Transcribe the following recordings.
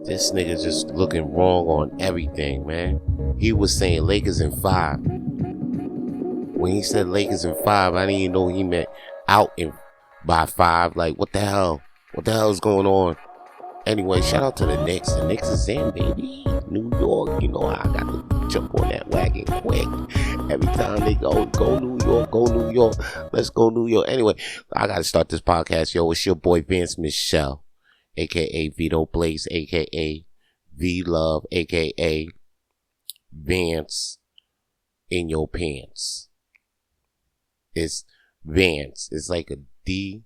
This nigga just looking wrong on everything, man. He was saying Lakers in 5. When he said Lakers in 5, I didn't even know he meant out in by 5. Like, what the hell? What the hell is going on? Anyway, shout out to the Knicks. The Knicks is in, baby. New York, you know, I got to jump on that wagon quick. Every time they go New York, go New York. Let's go New York. Anyway, I got to start this podcast, yo. It's your boy Vance Michel, a.k.a. Vito Blaze, a.k.a. V-Love, a.k.a. Vance in your pants. It's Vance. It's like a D.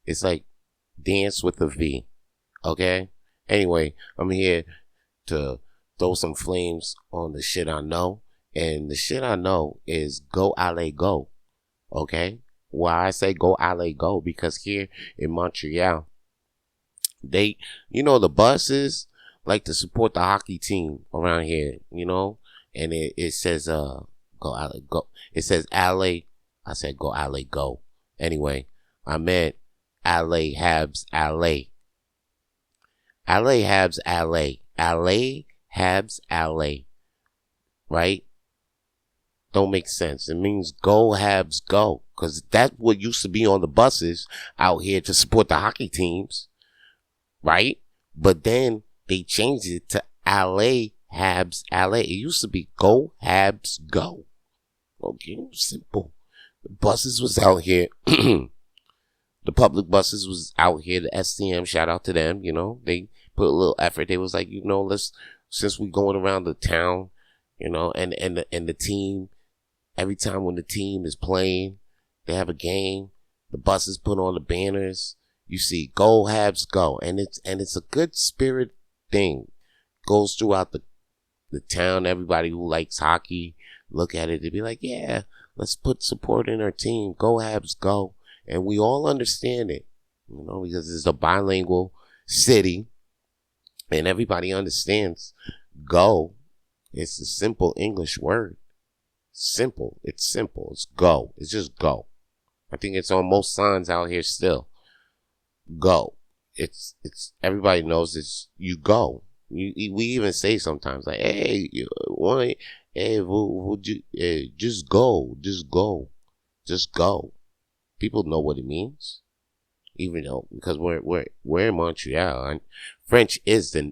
It's like dance with a V. Okay? Anyway, I'm here to throw some flames on the shit I know. And the shit I know is go Allez go. Okay? Why I say go Allez go? Because here in Montreal, they, you know, the buses like to support the hockey team around here, you know? And it says, go Allez go. It says Allez. I said go Allez go. Anyway, I meant Allez Habs Allez. Allez Habs Allez. Allez Habs Allez. Right? Don't make sense. It means go Habs go. Because that's what used to be on the buses out here to support the hockey teams. Right? But then they changed it to Allez Habs Allez. It used to be go Habs go. Okay? Simple. The buses was out here. The public buses was out here. The STM, shout out to them, you know. They put a little effort. They was like, you know, since we going around the town, you know, and the team, every time when the team is playing, they have a game, the buses put on the banners. You see, go Habs go. And it's a good spirit thing. Goes throughout the town. Everybody who likes hockey look at it. They be like, yeah, let's put support in our team. Go Habs go. And we all understand it, you know, because it's a bilingual city and everybody understands go. It's a simple English word. Simple. It's simple. It's go. It's just go. I think it's on most signs out here still. Go. It's everybody knows it's you go. We even say sometimes like, hey, just go. Just go. Just go. People know what it means, even though because we're in Montreal. And French is the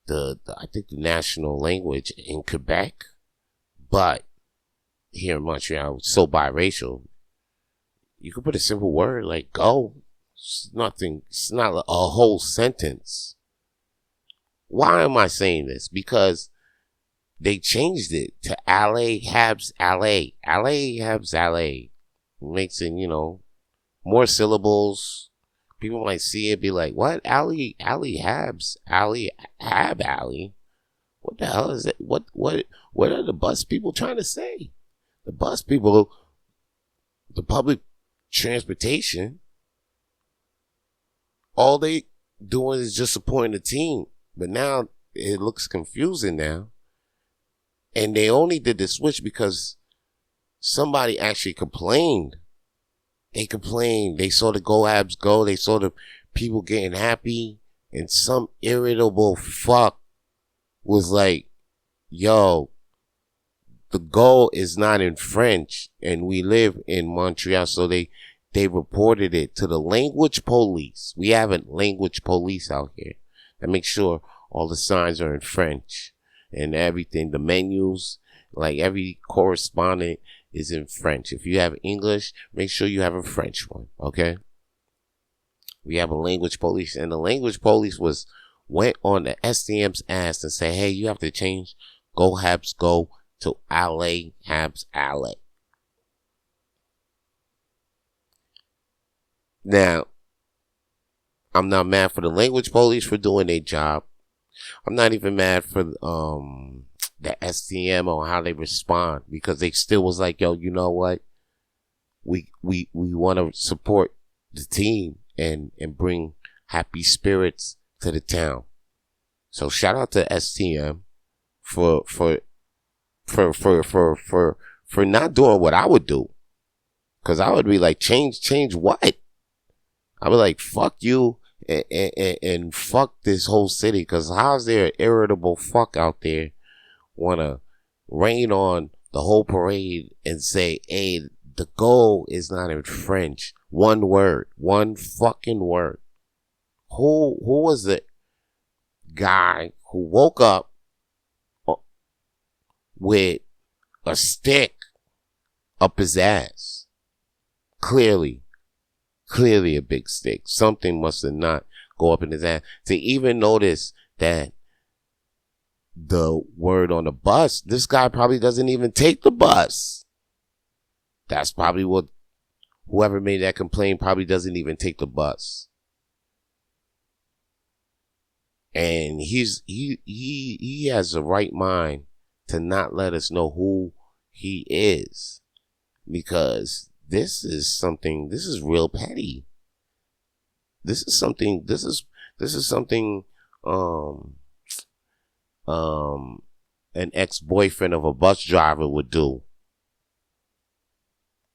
I think the national language in Quebec, but here in Montreal, it's so biracial. You could put a simple word like "go." It's nothing. It's not a whole sentence. Why am I saying this? Because they changed it to Allez Habs Allez. Allez Habs Allez. Makes it, you know, more syllables. People might see it, be like, what? Allez Habs Allez Alley? What the hell is it? What are the bus people trying to say? The bus people, the public transportation, all they doing is just supporting the team. But now it looks confusing now. And they only did the switch because somebody actually complained. They complained. They saw the go Habs go. They saw the people getting happy. And some irritable fuck was like, yo, the goal is not in French. And we live in Montreal. So they reported it to the language police. We have a language police out here that makes sure all the signs are in French and everything. The menus, like every correspondent is in French. If you have English, make sure you have a French one, okay? We have a language police, and the language police went on the STM's ass and said, hey, you have to change go Habs go to Allez Habs Allez. Now, I'm not mad for the language police for doing their job. I'm not even mad for the STM on how they respond, because they still was like, yo, you know what? We want to support the team and bring happy spirits to the town. So shout out to STM for not doing what I would do. Cause I would be like, change what? I would like, fuck you and fuck this whole city. Because how's there an irritable fuck out there want to rain on the whole parade and say, hey, the goal is not in French. One word. One fucking word. Who was the guy who woke up with a stick up his ass? Clearly a big stick. Something must have not go up in his ass. To even notice that the word on the bus, this guy probably doesn't even take the bus. That's probably what whoever made that complaint probably doesn't even take the bus. And he has the right mind to not let us know who he is, because this is real petty. This is something an ex-boyfriend of a bus driver would do,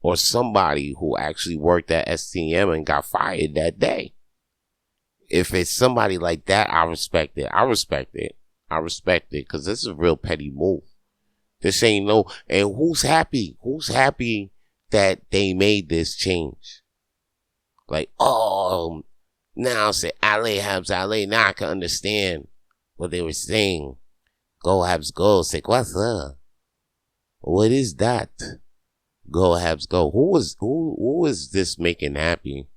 or somebody who actually worked at STM and got fired that day. If it's somebody like that, I respect it. I respect it because this is a real petty move. This ain't no, and who's happy? Who's happy that they made this change? Like, oh, now say Allez Habs Allez. Now I can understand what they were saying. Go Habs go. Say, what's up? What is that? Go Habs go. Who is this making happy?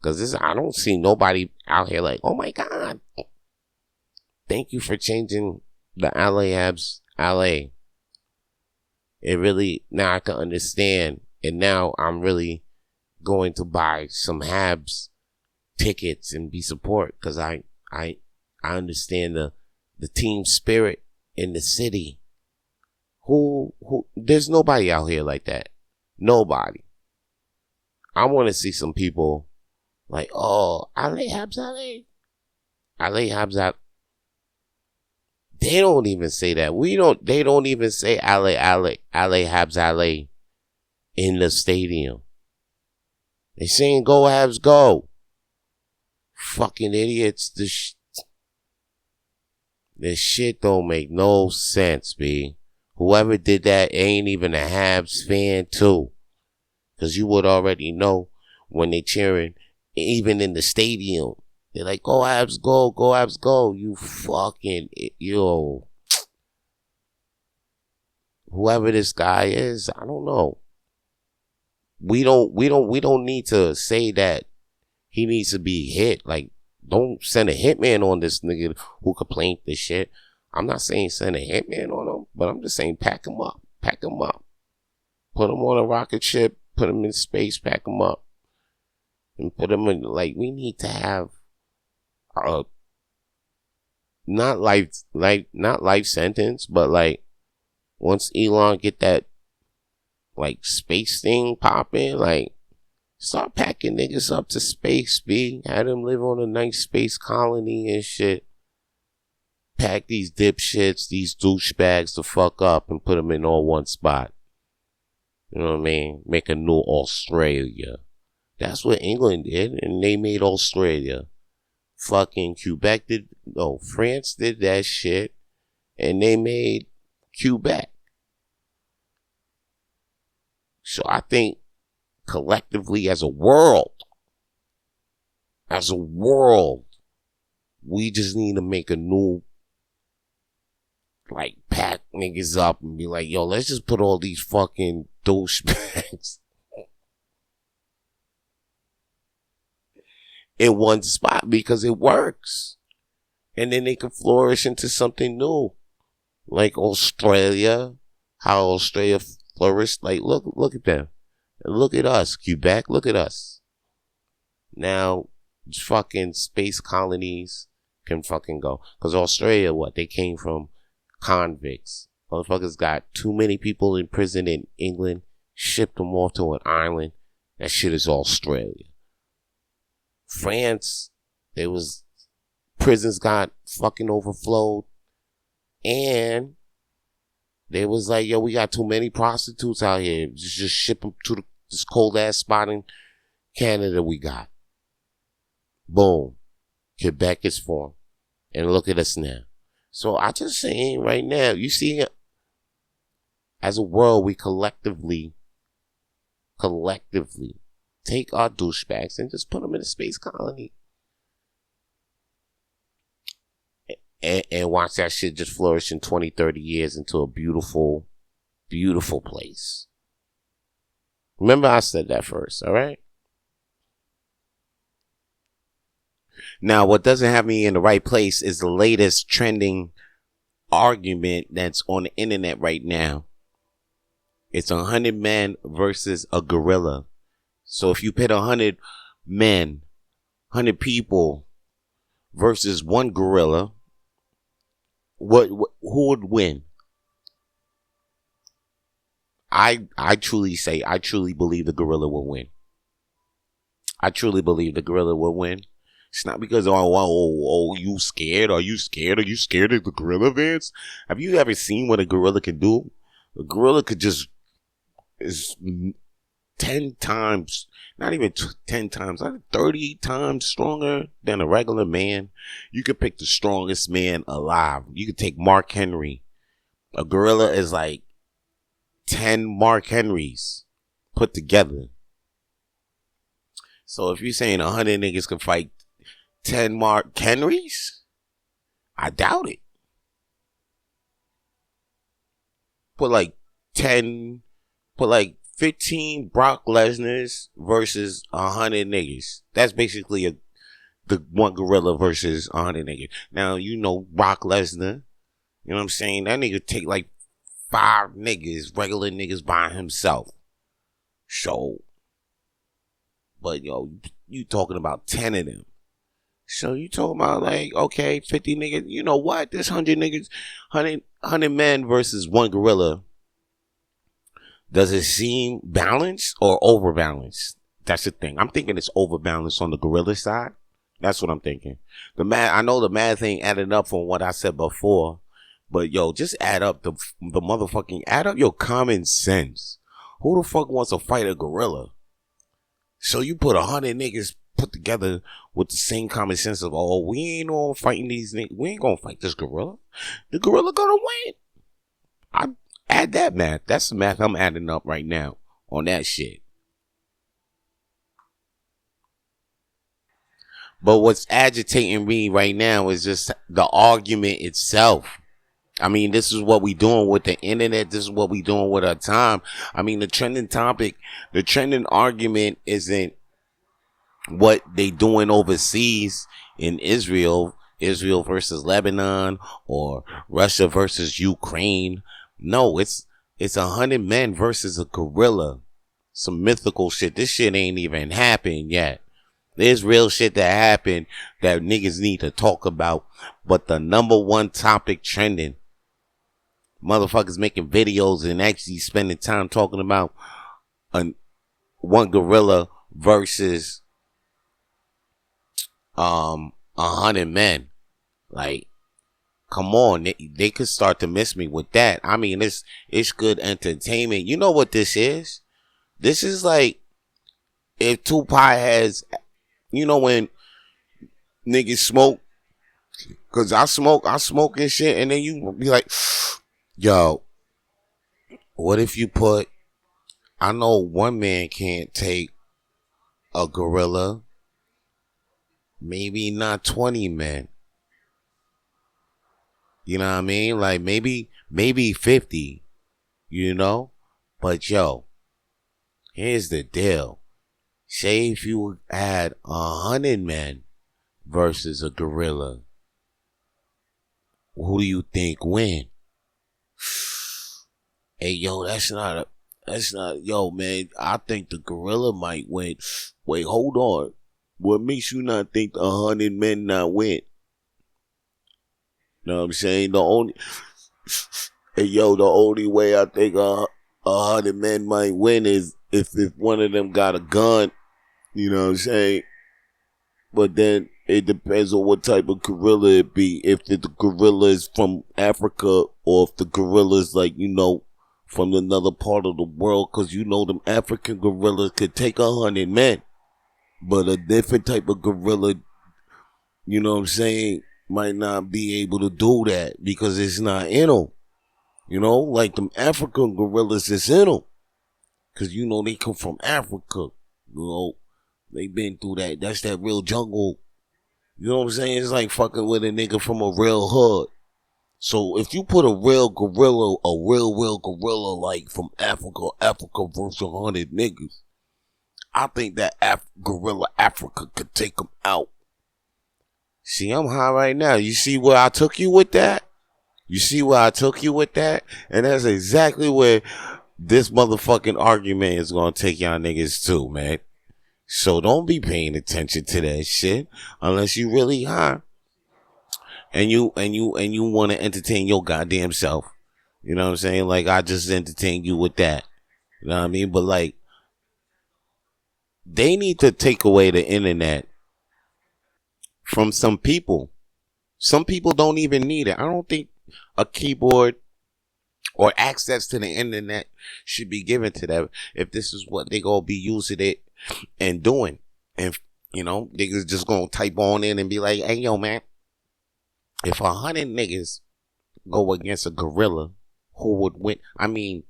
Because I don't see nobody out here like, oh my God, thank you for changing the Allez Habs Allez. It really, now I can understand. And now I'm really going to buy some Habs tickets and be support, because I understand the team spirit in the city. Who there's nobody out here like that. Nobody. I want to see some people like, oh, Allez Habs Allez. Allez Habs Allez. They don't even say that. They don't even say Allez Habs Allez in the stadium. They saying go Habs go. Fucking idiots. This shit don't make no sense, B. Whoever did that ain't even a Habs fan too. Cause you would already know when they cheering, even in the stadium. They're like, go Habs go, go Habs go. You fucking, yo. Whoever this guy is, I don't know. We don't need to say that he needs to be hit. Like, don't send a hitman on this nigga who complained this shit. I'm not saying send a hitman on him, but I'm just saying pack him up. Pack him up. Put him on a rocket ship, put him in space, pack him up. And put him in, like, we need to have not life sentence, but like once Elon get that like space thing popping, like start packing niggas up to space, B. Have them live on a nice space colony and shit. Pack these dipshits, these douchebags the fuck up and put them in all one spot. You know what I mean? Make a new Australia. That's what England did, and they made Australia. Fucking France did that shit, and they made Quebec. So I think collectively as a world, we just need to make a new, like, pack niggas up and be like, yo, let's just put all these fucking douchebags in one spot because it works. And then they can flourish into something new. Like Australia, how Australia flourished. Like, look at them. And look at us, Quebec, look at us. Now, fucking space colonies can fucking go. Because Australia, they came from convicts. Motherfuckers got too many people in prison in England, shipped them off to an island. That shit is Australia. France, prisons got fucking overflowed, and they was like, yo, we got too many prostitutes out here. Just ship them to this cold ass spot in Canada we got. Boom. Quebec is formed. And look at us now. So I just saying right now, you see, as a world, we collectively take our douchebags and just put them in a space colony. And watch that shit just flourish in 20, 30 years into a beautiful, beautiful place. Remember I said that first, all right? Now, what doesn't have me in the right place is the latest trending argument that's on the internet right now. It's 100 men versus a gorilla. So if you pit 100 men, 100 people versus one gorilla, who would win? I truly believe the gorilla will win. I truly believe the gorilla will win. It's not because, you scared? Are you scared? Are you scared of the gorilla, Vance? Have you ever seen what a gorilla can do? A gorilla could just, is 10 times, not even 10 times, 30 times stronger than a regular man. You could pick the strongest man alive. You could take Mark Henry. A gorilla is like 10 Mark Henrys put together. So if you're saying 100 niggas can fight 10 Mark Henrys, I doubt it. Put like 15 Brock Lesnar's versus 100 niggas. That's basically the one gorilla versus 100 niggas. Now, you know Brock Lesnar. You know what I'm saying? That nigga take like 5 niggas, regular niggas by himself. So, but yo, you talking about 10 of them. So you talking about like, okay, 50 niggas. You know what? This 100 niggas, 100 men versus one gorilla. Does it seem balanced or overbalanced? That's the thing. I'm thinking it's overbalanced on the gorilla side. That's what I'm thinking. I know the math ain't adding up from what I said before, but yo, just add up the motherfucking, add up your common sense. Who the fuck wants to fight a gorilla? So you put 100 niggas put together with the same common sense of, we ain't all fighting these niggas. We ain't gonna fight this gorilla. The gorilla gonna win. I add that math. That's the math I'm adding up right now on that shit. But what's agitating me right now is just the argument itself. I mean, this is what we doing with the internet. This is what we doing with our time. I mean, the trending topic, the trending argument isn't what they doing overseas in Israel versus Lebanon, or Russia versus Ukraine. No, it's 100 men versus a gorilla. Some mythical shit. This shit ain't even happened yet. There's real shit that happened that niggas need to talk about. But the number one topic trending, motherfuckers making videos and actually spending time talking about one gorilla versus 100 men. Like, come on, they could start to miss me with that. I mean, it's good entertainment. You know what this is? This is like if Tupac has, you know, when niggas smoke, cause I smoke and shit, and then you be like, yo, what if you put, I know one man can't take a gorilla, maybe not 20 men. You know what I mean? Like maybe 50, you know? But yo, here's the deal. Say if you had 100 men versus a gorilla, who do you think win? Hey, yo, yo, man, I think the gorilla might win. Wait, hold on. What makes you not think the 100 men not win? You know what I'm saying? The only way I think 100 men might win is if one of them got a gun. You know what I'm saying? But then it depends on what type of gorilla it be. If the gorilla is from Africa, or if the gorilla is like, you know, from another part of the world. Cause you know them African gorillas could take 100 men. But a different type of gorilla you know what I'm saying, might not be able to do that because it's not in them. You know, like them African gorillas is in them. Because, you know, they come from Africa. You know, they been through that. That's that real jungle. You know what I'm saying? It's like fucking with a nigga from a real hood. So if you put a real gorilla, a real gorilla like from Africa versus 100 niggas, I think that gorilla Africa could take them out. See, I'm high right now. You see where I took you with that? You see where I took you with that? And that's exactly where this motherfucking argument is gonna take y'all niggas too, man. So don't be paying attention to that shit unless you really high. And you want to entertain your goddamn self. You know what I'm saying? Like, I just entertained you with that. You know what I mean? But, like, they need to take away the internet from some people. Some people don't even need it. I don't think a keyboard or access to the internet should be given to them if this is what they gonna be using it and doing. And, you know, niggas just gonna type on in and be like, hey, yo, man. If 100 niggas go against a gorilla, who would win? I mean,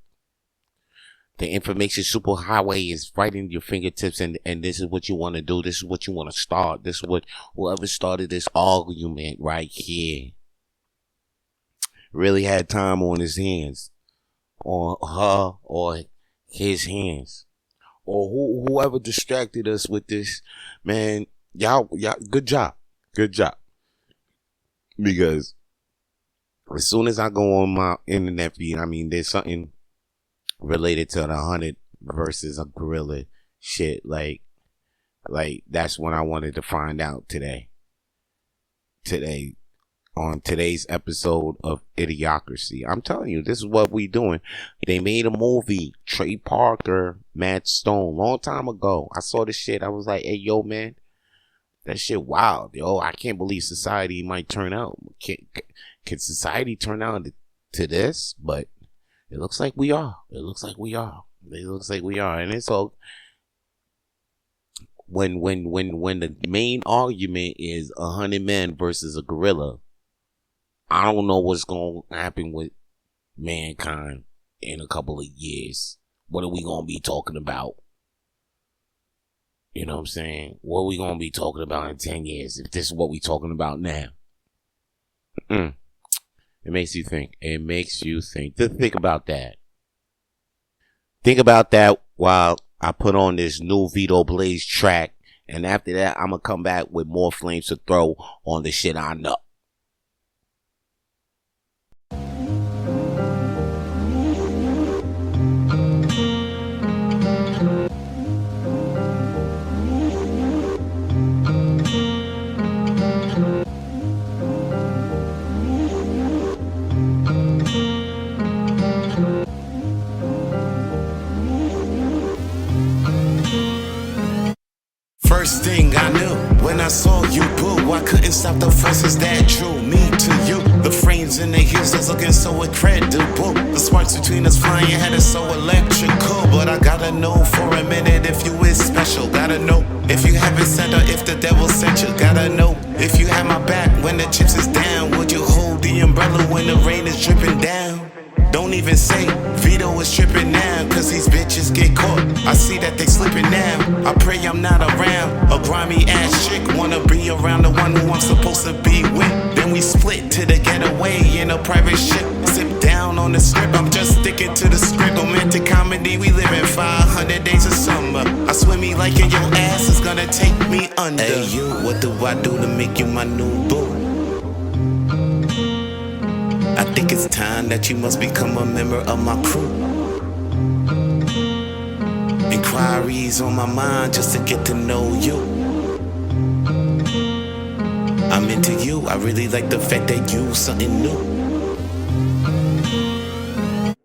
the information superhighway is right in your fingertips, and this is what you want to do. This is what you want to start. This is what whoever started this argument right here really had time on his hands, on her or his hands, or whoever distracted us with this, man. Y'all, good job. Because as soon as I go on my internet feed, I mean, there's something related to the 100 versus a gorilla shit. Like that's when I wanted to find out today. On today's episode of Idiocracy. I'm telling you, this is what we doing. They made a movie, Trey Parker, Matt Stone, long time ago. I saw this shit. I was like, hey, yo, man. That shit wild, yo. I can't believe society might turn out. Can society turn out to this? But it looks like we are. And it's all when the main argument is 100 men versus a gorilla, I don't know what's going to happen with mankind in a couple of years. What are we going to be talking about? You know what I'm saying? What are we going to be talking about in 10 years if this is what we're talking about now? It makes you think. Just think about that. Think about that while I put on this new Vito Blaze track. And after that, I'm going to come back with more flames to throw on the shit I know. First thing I knew when I saw you, boo, I couldn't stop the forces that drew me to you. The frames in the heels was looking so incredible. The sparks between us flying had it so electrical. But I gotta know for a minute if you is special. Gotta know if you haven't sent or if the devil sent you. Gotta know if you had my back when the chips is down. Would you hold the umbrella when the rain is dripping down? Don't even say Vito is tripping now, cause these bitches get caught. I see that they slipping now. I pray I'm not around a grimy ass chick. Wanna be around the one who I'm supposed to be with. Then we split to the getaway in a private ship. Sip down on the strip, I'm just sticking to the script. Romantic comedy, we live in 500 days of summer. I swear me like your ass is gonna take me under. Hey you, what do I do to make you my new boo? I think it's time that you must become a member of my crew. Inquiries on my mind just to get to know you. I'm into you, I really like the fact that you something new.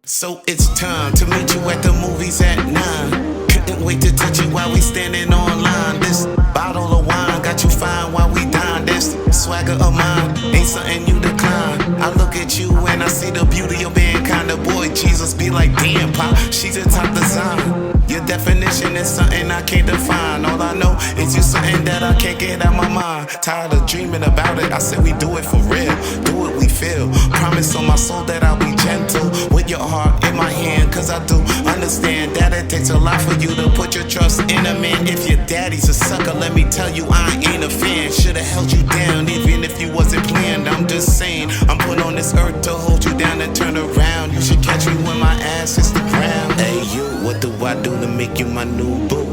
So it's time to meet you at the movies at 9. Couldn't wait to touch you while we standing online. This bottle of wine got you fine while we dine. This swagger of mine ain't something you decline. I look at you and I see the beauty of mankind. The boy Jesus be like, damn, pop, she's a top design. Your definition is something I can't define. All I know is you something that I can't get out my mind. Tired of dreaming about it, I said we do it for real. Do what we feel. Promise on my soul that I'll be gentle with your heart in my hand. Cause I do understand that it takes a lot for you to put your trust in a man. If your daddy's a sucker, let me tell you I ain't a fan. Should've held you down even if you wasn't planned. I'm just saying, I'm put on this earth to hold you down and turn around. You should catch me when my ass hits the ground. Hey you, what do I do to make you my new boo?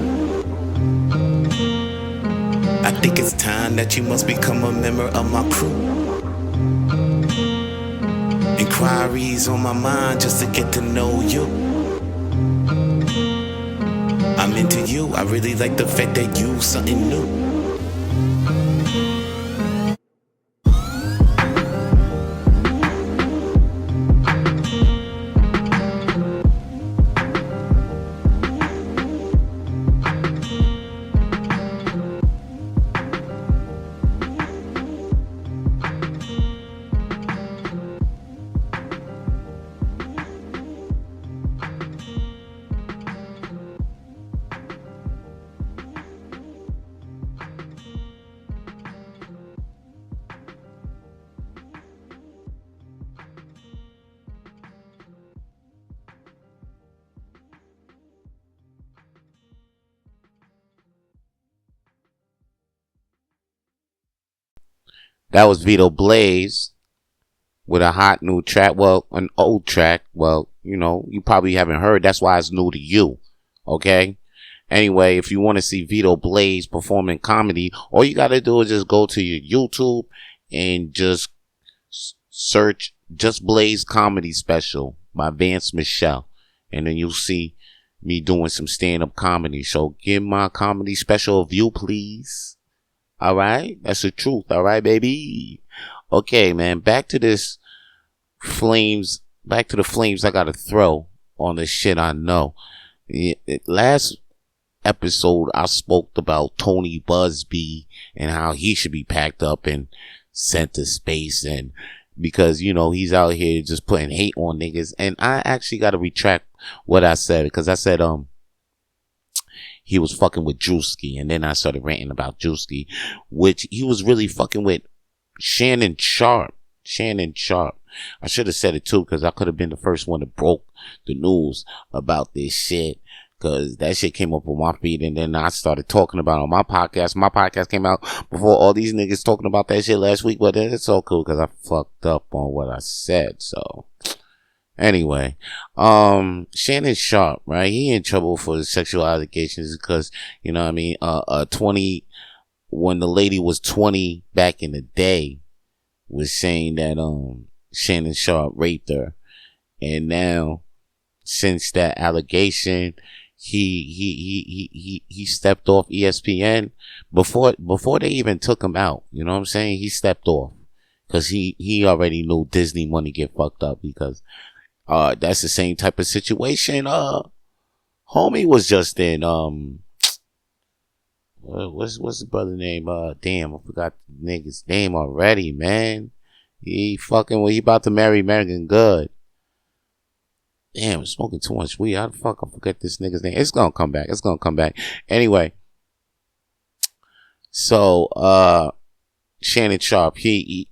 I think it's time that you must become a member of my crew. Inquiries on my mind just to get to know you. I'm into you, I really like the fact that you something new. That was Vito Blaze with a hot new track. Well, an old track. Well, you know, you probably haven't heard. That's why it's new to you. Okay? Anyway, if you want to see Vito Blaze performing comedy, all you got to do is just go to your YouTube and just search Just Blaze Comedy Special by Vance Michel. And then you'll see me doing some stand-up comedy. So give my comedy special a view, please. All right, that's the truth. All right, baby. Okay, man. Back to this flames. Back to the flames I gotta throw on the shit I know. Last episode, I spoke about Tony Busby and how he should be packed up and sent to space, and because you know he's out here just putting hate on niggas. And I actually gotta retract what I said, because I said he was fucking with Drewski, and then I started ranting about Drewski, which he was really fucking with Shannon Sharp. Shannon Sharp. I should have said it too, because I could have been the first one that broke the news about this shit, because that shit came up on my feed, and then I started talking about it on my podcast. My podcast came out before all these niggas talking about that shit last week, but it's so cool because I fucked up on what I said. So anyway, Shannon Sharp, right? He in trouble for the sexual allegations because, you know what I mean, 20, when the lady was 20 back in the day, was saying that, Shannon Sharp raped her. And now, since that allegation, he stepped off ESPN before they even took him out. You know what I'm saying? He stepped off because he already knew Disney money get fucked up, because that's the same type of situation. Homie was just in, what's the brother name? Damn, I forgot the nigga's name already, man. He about to marry Megan Good. Damn, I'm smoking too much weed. How the fuck I forget this nigga's name? It's gonna come back. Anyway. So, Shannon Sharp, he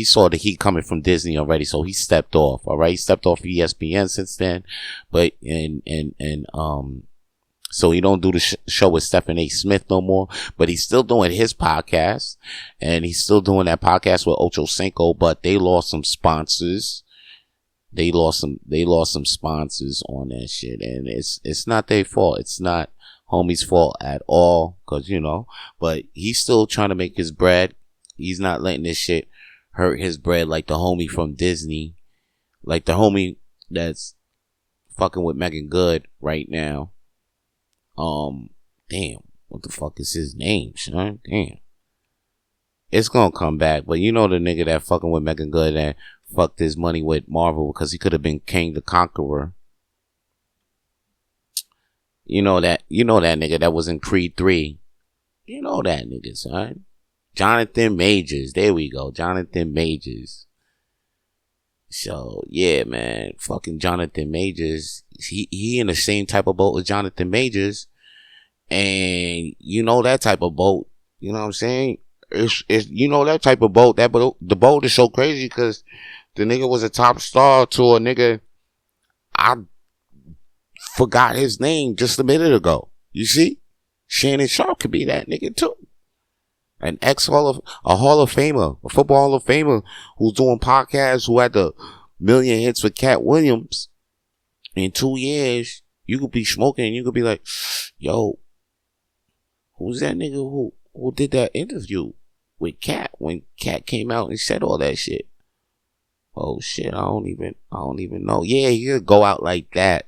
saw the heat coming from Disney already, so he stepped off. All right, he stepped off ESPN since then, but so he don't do the show with Stephen A. Smith no more, but he's still doing his podcast, and he's still doing that podcast with Ocho Cinco, but they lost some sponsors. They lost some sponsors on that shit, and it's not their fault. It's not homie's fault at all, cause you know, but he's still trying to make his bread. He's not letting this shit hurt his bread like the homie from Disney, like the homie that's fucking with Megan Good right now. Damn, what the fuck is his name, son? Damn. It's gonna come back, but you know the nigga that fucking with Megan Good and fucked his money with Marvel because he could have been King the Conqueror. You know that nigga that was in Creed 3. You know that nigga, son. Jonathan Majors. There we go. Jonathan Majors. So yeah, man, fucking Jonathan Majors, he in the same type of boat as Jonathan Majors, and you know that type of boat. You know what I'm saying? It's you know that type of boat. The boat is so crazy because the nigga was a top star to a nigga. I forgot his name just a minute ago. You see, Shannon Sharp could be that nigga too. A Hall of Famer, a football Hall of Famer who's doing podcasts, who had the million hits with Cat Williams. In 2 years, you could be smoking and you could be like, yo, who's that nigga who did that interview with Cat when Cat came out and said all that shit? Oh shit, I don't even know. Yeah, he could go out like that.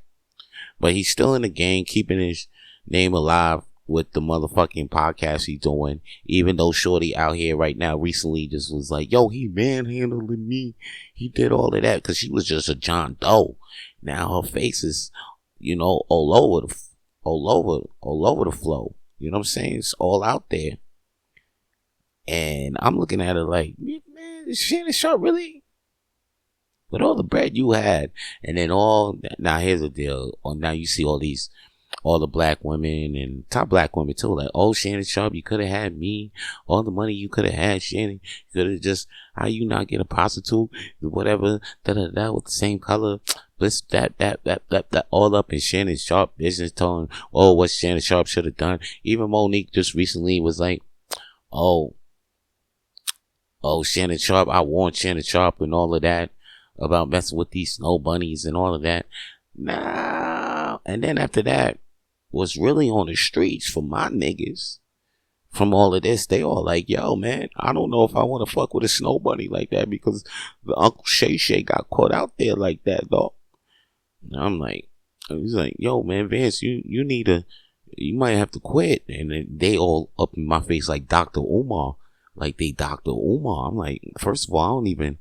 But he's still in the game, keeping his name alive with the motherfucking podcast he's doing. Even though Shorty out here right now recently just was like, yo, he manhandling me. He did all of that because she was just a John Doe. Now her face is, you know, all over the flow. You know what I'm saying? It's all out there. And I'm looking at it like, man, is Shannon Sharp really? With all the bread you had, and then now here's the deal. Now you see all the black women and top black women too. Like, oh, Shannon Sharp, you could have had me. All the money you could have had, Shannon. You could have just, how you not get a prostitute, whatever, with the same color. This, that, all up in Shannon Sharp business tone. Oh, what Shannon Sharp should have done. Even Monique just recently was like, oh, Shannon Sharp, I warned Shannon Sharp and all of that about messing with these snow bunnies and all of that. Nah. And then after that, was really on the streets for my niggas from all of this. They all like, yo, man, I don't know if I want to fuck with a snow bunny like that because the Uncle Shay got caught out there like that, dog. And I'm like, he's like, yo, man, Vance, you might have to quit. And then they all up in my face like Dr. Umar. Like they Dr. Umar. I'm like, first of all, I don't even,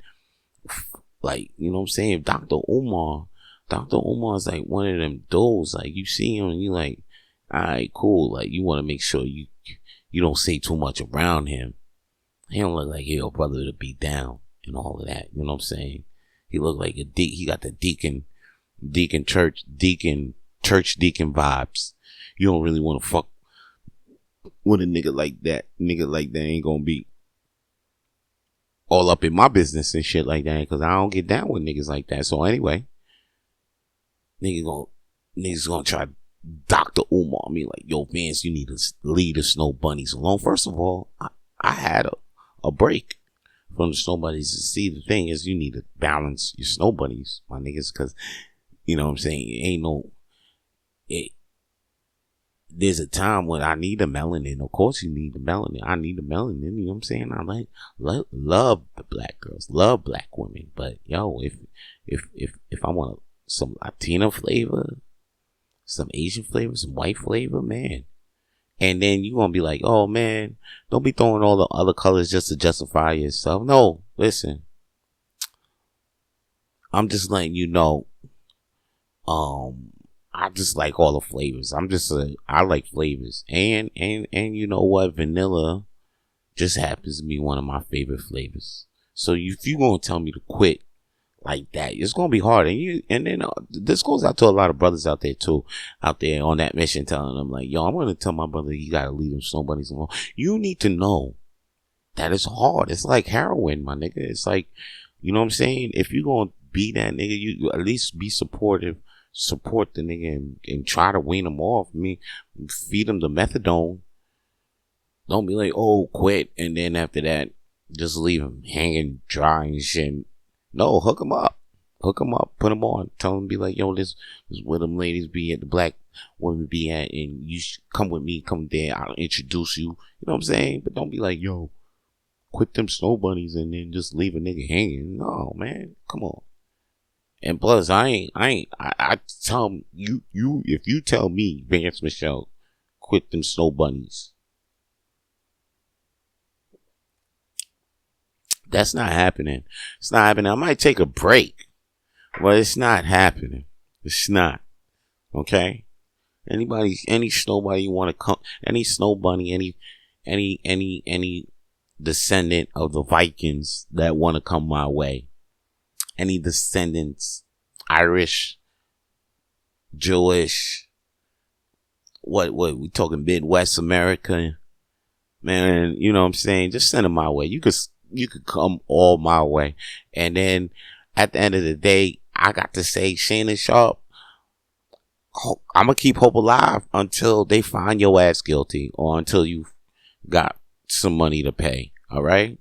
like, you know what I'm saying? Dr. Umar's like one of them dudes. Like you see him and you like, all right, cool. Like you want to make sure you don't say too much around him. He don't look like your brother to be down and all of that. You know what I'm saying? He look like he got the church deacon vibes. You don't really want to fuck with a nigga like that. Nigga like that ain't gonna be all up in my business and shit like that, because I don't get down with niggas like that. So anyway, niggas gonna try to Dr. Umar me like, yo, Vance, you need to leave the snow bunnies alone. First of all, I had a break from the snow bunnies. To see, the thing is, you need to balance your snow bunnies, my niggas, because, you know what I'm saying, there's a time when I need a melanin. Of course you need the melanin. I need the melanin. You know what I'm saying? I love the black girls, love black women. But yo, if I want some Latina flavor, some Asian flavor, some white flavor, man. And then you gonna be like, oh man, don't be throwing all the other colors just to justify yourself. No, listen. I'm just letting you know, I just like all the flavors. I like flavors. And you know what? Vanilla just happens to be one of my favorite flavors. So if you gonna tell me to quit like that, it's gonna be hard. And then this goes out to a lot of brothers out there too, out there on that mission, telling them like, yo, I'm gonna tell my brother he gotta leave them snow bunnies alone. You need to know that it's hard. It's like heroin, my nigga. It's like, you know what I'm saying? If you gonna be that nigga, you at least be supportive. Support the nigga and try to wean him off. Feed him the methadone. Don't be like, oh, quit, and then after that, just leave him hanging dry and shit. No, hook him up, put him on. Tell him, be like, yo, this is where them ladies be at, the black women be at, and you should come with me, come there, I'll introduce you. You know what I'm saying? But don't be like, yo, quit them snow bunnies and then just leave a nigga hanging. No, man, come on. And plus, I tell you, if you tell me, Vance Michel, quit them snow bunnies, that's not happening. It's not happening. I might take a break, but it's not happening. It's not. Okay? Any snow bunny you want to come, any snow bunny, any descendant of the Vikings that want to come my way, any descendants, Irish, Jewish, what we talking Midwest America, man, you know what I'm saying? Just send them my way. You could come all my way. And then at the end of the day, I got to say, Shannon Sharp, I'm going to keep hope alive until they find your ass guilty or until you got some money to pay. All right?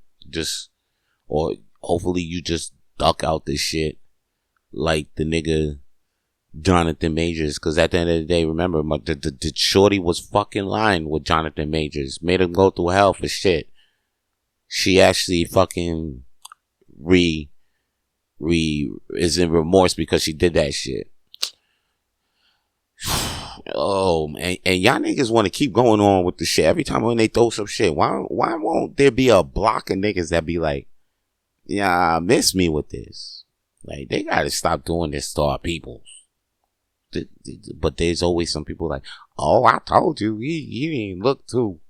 Or hopefully you just duck out this shit like the nigga Jonathan Majors. Because at the end of the day, remember, the shorty was fucking lying with Jonathan Majors. Made him go through hell for shit. She actually fucking is in remorse because she did that shit. Oh, and y'all niggas want to keep going on with the shit. Every time when they throw some shit, why won't there be a block of niggas that be like, yeah, miss me with this? Like, they gotta stop doing this to our people. But there's always some people like, oh, I told you, he didn't look too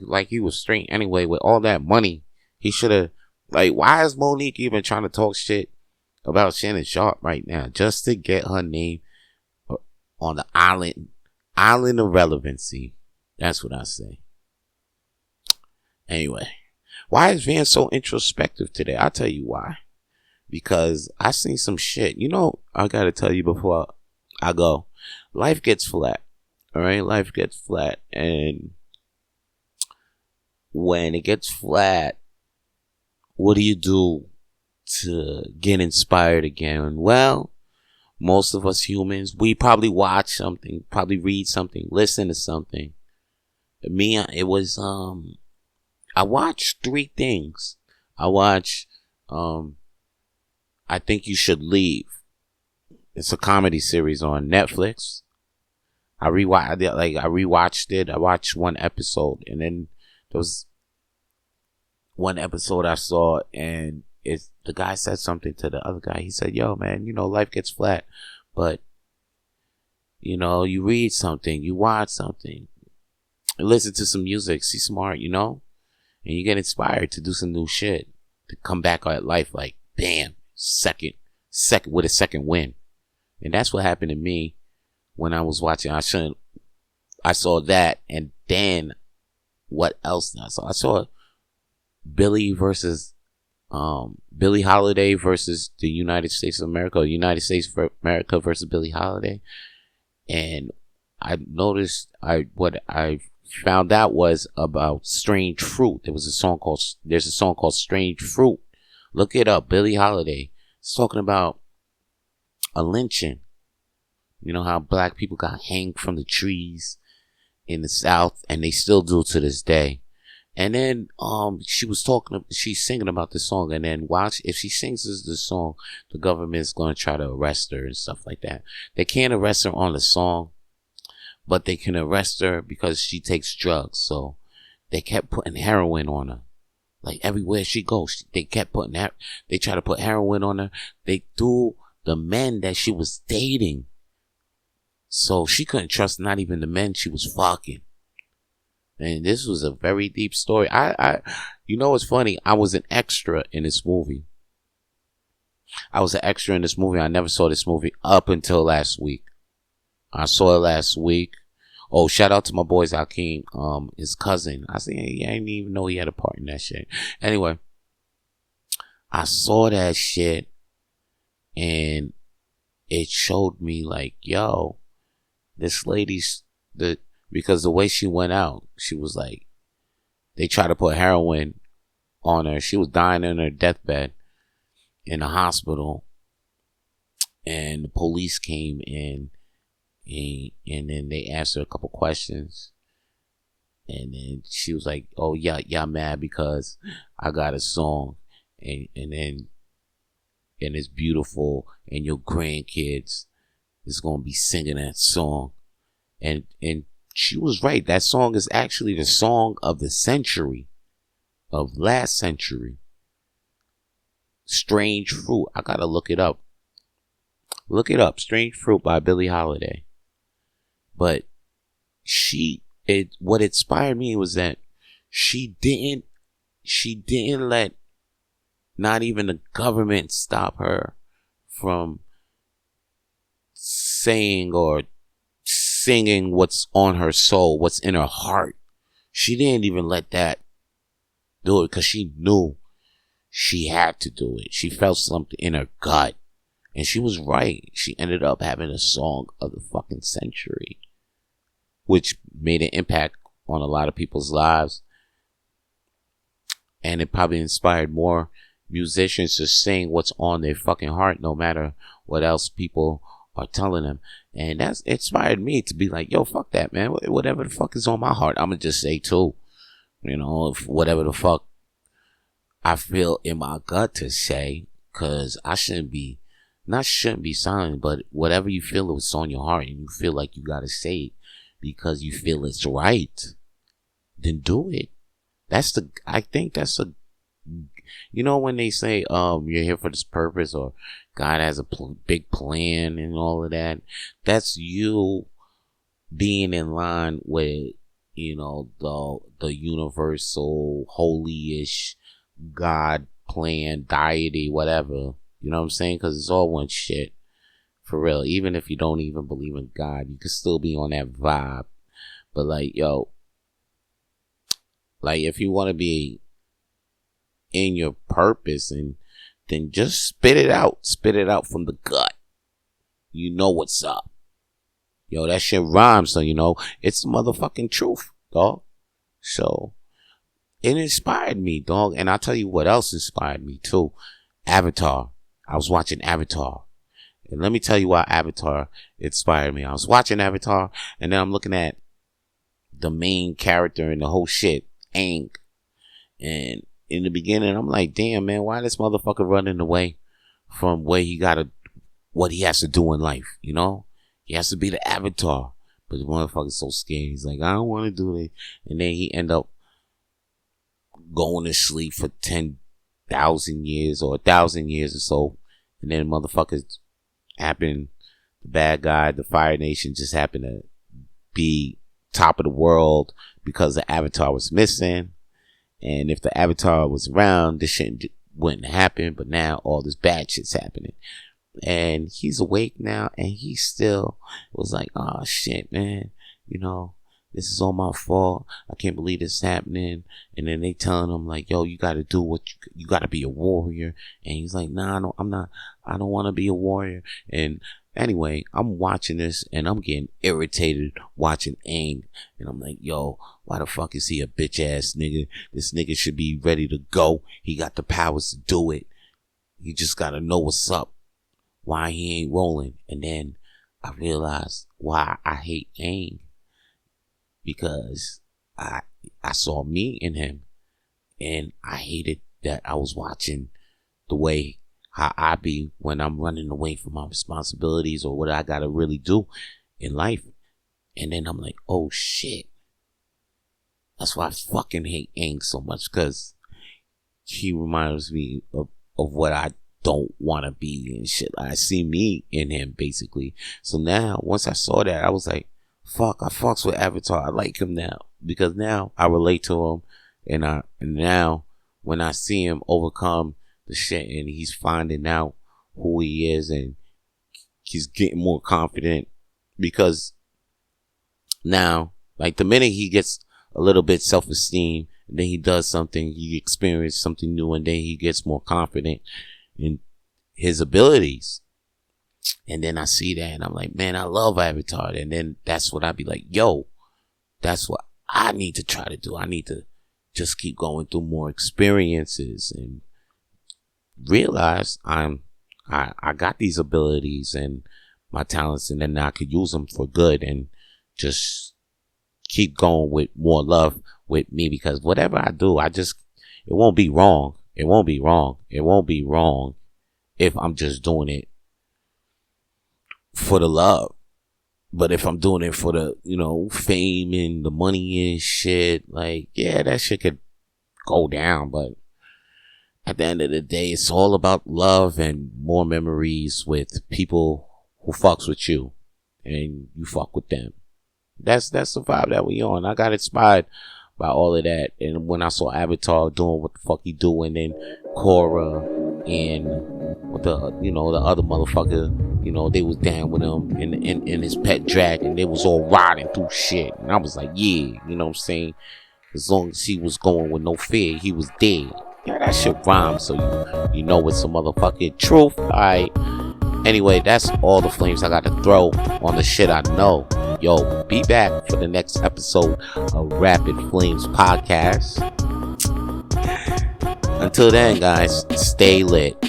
like he was straight anyway with all that money. He should have, like, why is Monique even trying to talk shit about Shannon Sharp right now just to get her name on the island of relevancy? That's what I say. Anyway, why is Vance so introspective today? I'll tell you why. Because I seen some shit. You know, I gotta tell you before I go. Life gets flat. Alright? Life gets flat. And when it gets flat, what do you do to get inspired again? Well, most of us humans, we probably watch something, probably read something, listen to something. Me, it was, I watched 3 things. I watched, I Think You Should Leave. It's a comedy series on Netflix. I rewatched it. I watched 1 episode, and then there was 1 episode I saw, and the guy said something to the other guy. He said, yo, man, you know, life gets flat, but, you know, you read something, you watch something, listen to some music, see smart, you know, and you get inspired to do some new shit, to come back at life like, bam, second with a second win. And that's what happened to me when I was watching. I saw that, and then what else did I saw? I saw Billie Holiday versus the United States of America, or United States of America versus Billie Holiday. And I noticed, what I found out was about Strange Fruit. There's a song called Strange Fruit. Look it up. Billie Holiday. It's talking about a lynching. You know how black people got hanged from the trees in the South, and they still do to this day. And then she's singing about this song, and then if she sings this song, the government's going to try to arrest her and stuff like that. They can't arrest her on the song, but they can arrest her because she takes drugs. So they kept putting heroin on her. Like, everywhere she goes, they try to put heroin on her. They threw the men that she was dating. So she couldn't trust not even the men she was fucking. And this was a very deep story. You know what's funny? I was an extra in this movie. I never saw this movie up until last week. I saw it last week. Oh, shout out to my boy Hakeem, his cousin. I didn't even know he had a part in that shit. Anyway, I saw that shit, and it showed me like, yo, this lady's because the way she went out, she was like, they tried to put heroin on her. She was dying in her deathbed in a hospital, and the police came in, and then they asked her a couple questions, and then she was like, oh, y'all mad because I got a song, and it's beautiful, and your grandkids is gonna be singing that song. And she was right. That song is actually the song of the century, of last century. Strange Fruit. I gotta look it up. Look it up. Strange Fruit by Billie Holiday. But what inspired me was that she didn't let not even the government stop her from saying or singing what's on her soul, what's in her heart. She didn't even let that do it because she knew she had to do it. She felt something in her gut. And she was right. She ended up having a song of the fucking century, which made an impact on a lot of people's lives. And it probably inspired more musicians to sing what's on their fucking heart, no matter what else people are telling them. And that's inspired me to be like, yo, fuck that, man. Whatever the fuck is on my heart, I'm gonna just say too. You know, if whatever the fuck I feel in my gut to say, cause I shouldn't be silent, but whatever you feel is on your heart and you feel like you gotta say it because you feel it's right, then do it. I think that's a, you know, when they say, you're here for this purpose, or God has a big plan and all of that, that's you being in line with, you know, the universal, holy-ish God plan, deity, whatever. You know what I'm saying? Because it's all one shit. For real. Even if you don't even believe in God, you can still be on that vibe. But like, yo, like if you want to be in your purpose, and then just spit it out from the gut. You know what's up. Yo, that shit rhymes, so you know it's the motherfucking truth, dog. So it inspired me, dog. And I'll tell you what else inspired me too. Avatar. I was watching Avatar. And let me tell you why Avatar inspired me. I was watching Avatar, and then I'm looking at the main character and the whole shit, Aang. And in the beginning, I'm like, damn, man, why this motherfucker running away from what he has to do in life, you know? He has to be the Avatar. But the motherfucker's so scared. He's like, I don't want to do it. And then he end up going to sleep for 10,000 years or 1,000 years or so. And then motherfuckers happened, the bad guy, the Fire Nation just happened to be top of the world because the Avatar was missing. And if the Avatar was around, this shit wouldn't happen. But now all this bad shit's happening. And he's awake now, and he still was like, oh shit, man, you know, this is all my fault. I can't believe this is happening. And then they telling him like, yo, you got to do what you got to be a warrior. And he's like, nah, no, I'm not. I don't want to be a warrior. And anyway, I'm watching this, and I'm getting irritated watching Aang. And I'm like, yo, why the fuck is he a bitch ass nigga? This nigga should be ready to go. He got the powers to do it. He just got to know what's up. Why he ain't rolling. And then I realized why I hate Aang. Because I saw me in him. And I hated that I was watching the way how I be when I'm running away from my responsibilities or what I gotta really do in life. And then I'm like, oh shit. That's why I fucking hate Aang so much, because he reminds me of what I don't want to be and shit. I see me in him basically. So now once I saw that, I was like, fuck, I fucks with Avatar. I like him now because now I relate to him, and now when I see him overcome the shit and he's finding out who he is and he's getting more confident, because now, like, the minute he gets a little bit self-esteem and then he does something, he experiences something new, and then he gets more confident in his abilities. And then I see that and I'm like, man, I love Avatar. And then that's what I'd be like, yo, that's what I need to try to do. I need to just keep going through more experiences and realize I got these abilities and my talents, and then I could use them for good, and just keep going with more love with me, because whatever I do, it won't be wrong. It won't be wrong. It won't be wrong if I'm just doing it for the love. But if I'm doing it for the, you know, fame and the money and shit, like, yeah, that shit could go down. But at the end of the day, it's all about love and more memories with people who fucks with you and you fuck with them. That's the vibe that we on. I got inspired by all of that. And when I saw Avatar doing what the fuck he do, and then Cora and what the other motherfucker, they was down with him in his pet dragon. They was all riding through shit. And I was like, yeah, you know what I'm saying? As long as he was going with no fear, he was dead. Yeah, that shit rhymes, so you know it's some motherfucking truth. Alright. Anyway, that's all the flames I got to throw on the shit I know. Yo, be back for the next episode of Rapid Flames Podcast. Until then, guys, stay lit.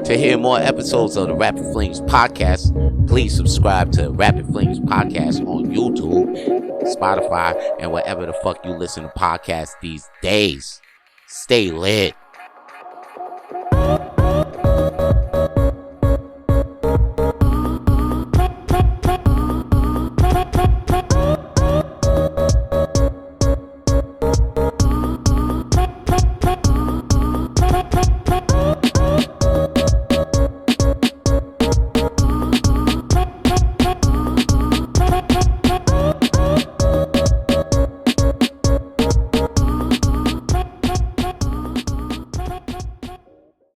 To hear more episodes of the Rapid Flames Podcast, please subscribe to Rapid Flames Podcast on YouTube, Spotify, and wherever the fuck you listen to podcasts these days. Stay lit.